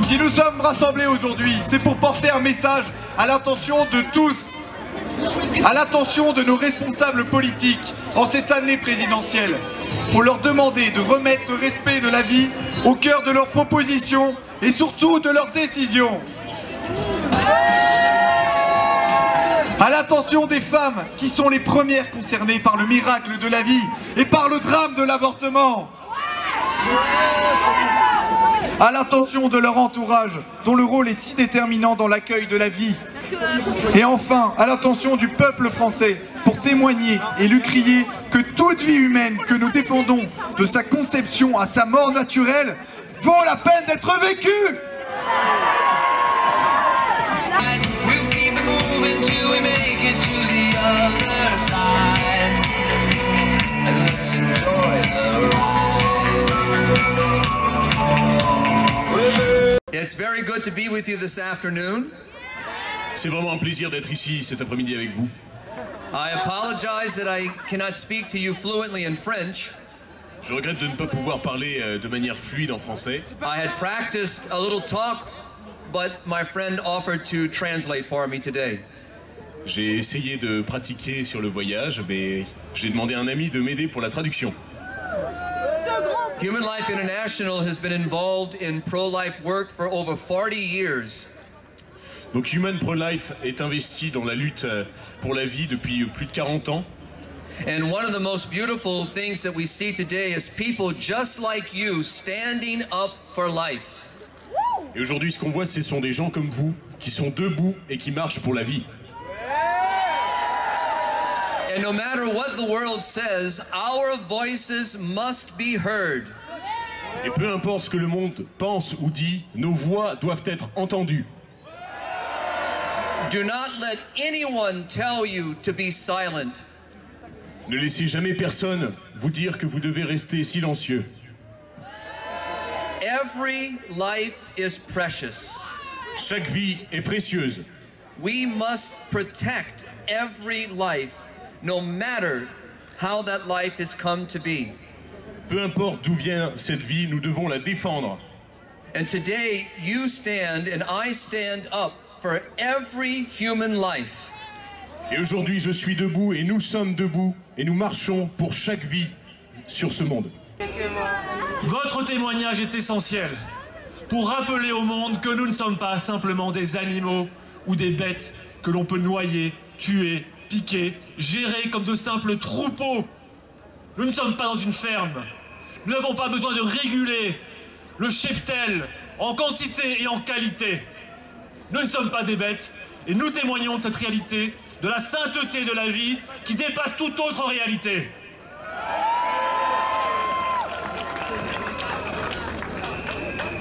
Si nous sommes rassemblés aujourd'hui, c'est pour porter un message à l'intention de tous, à l'intention de nos responsables politiques en cette année présidentielle, pour leur demander de remettre le respect de la vie au cœur de leurs propositions et surtout de leurs décisions. À l'attention des femmes qui sont les premières concernées par le miracle de la vie et par le drame de l'avortement. À l'attention de leur entourage, dont le rôle est si déterminant dans l'accueil de la vie. Et enfin, à l'attention du peuple français, pour témoigner et lui crier que toute vie humaine que nous défendons, de sa conception à sa mort naturelle, vaut la peine d'être vécue. It's very good to be with you this afternoon. C'est vraiment un plaisir d'être ici cet après-midi avec vous. I apologize that I cannot speak to you fluently in French. Je regrette de ne pas pouvoir parler de manière fluide en français. I had practiced a little talk, but my friend offered to translate for me today. J'ai essayé de pratiquer sur le voyage, mais j'ai demandé à un ami de m'aider pour la traduction. Human Life International has been involved in pro-life work for over 40 years. Donc Human Pro-Life est investi dans la lutte pour la vie depuis plus de 40 ans. And one of the most beautiful things that we see today is people just like you standing up for life. Et aujourd'hui, ce qu'on voit, ce sont des gens comme vous qui sont debout et qui marchent pour la vie. And no matter what the world says, our voices must be heard. Et peu importe ce que le monde pense ou dit, nos voix doivent être entendues. Do not let anyone tell you to be silent. Ne laissez jamais personne vous dire que vous devez rester silencieux. Every life is precious. Chaque vie est précieuse. We must protect every life, no matter how that life has come to be. Peu importe d'où vient cette vie, nous devons la défendre. And today you stand and I stand up for every human life. Et aujourd'hui, je suis debout et nous sommes debout et nous marchons pour chaque vie sur ce monde. Votre témoignage est essentiel pour rappeler au monde que nous ne sommes pas simplement des animaux ou des bêtes que l'on peut noyer, tuer, piquer, gérer comme de simples troupeaux. Nous ne sommes pas dans une ferme. Nous n'avons pas besoin de réguler le cheptel en quantité et en qualité. Nous ne sommes pas des bêtes et nous témoignons de cette réalité, de la sainteté de la vie qui dépasse toute autre réalité.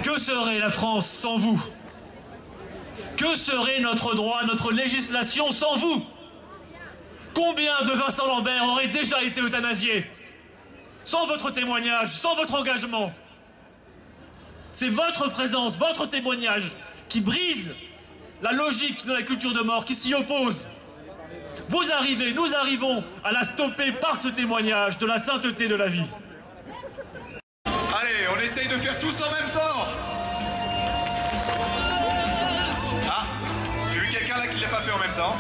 Que serait la France sans vous? Que serait notre droit, notre législation sans vous? Combien de Vincent Lambert auraient déjà été euthanasiés? Sans votre témoignage, sans votre engagement. C'est votre présence, votre témoignage qui brise la logique de la culture de mort, qui s'y oppose. Vous arrivez, nous arrivons à la stopper par ce témoignage de la sainteté de la vie. Allez, on essaye de faire tous en même temps. Ah, j'ai vu quelqu'un là qui l'a pas fait en même temps.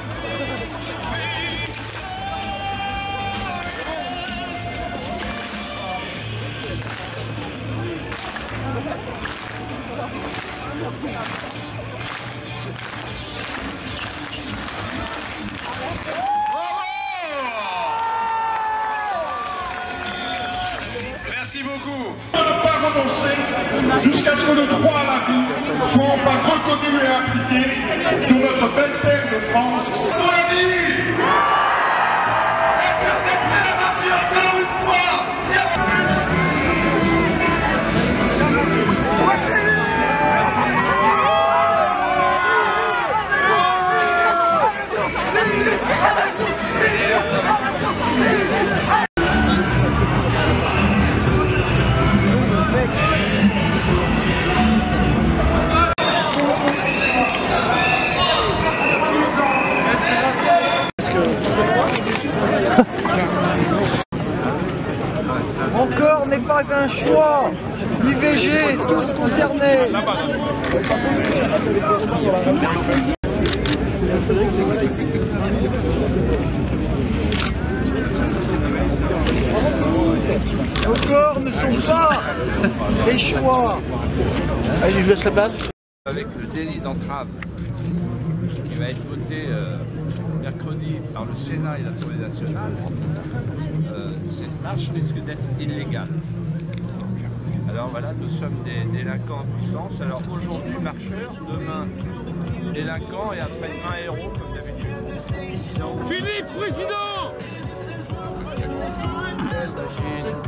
Merci beaucoup. Ne pas renoncer jusqu'à ce que le droit à la vie soit enfin reconnu et appliqué sur notre belle terre de France. Pour la vie! Encore une fois! Nos corps ne sont pas des choix. Allez, je laisse la place. Avec le délit d'entrave qui va être voté mercredi par le Sénat et l'Assemblée nationale, cette marche risque d'être illégale. Alors voilà, nous sommes des délinquants en puissance. Alors aujourd'hui marcheurs, demain délinquants et après-demain héros comme d'habitude. Philippe, président! Machine.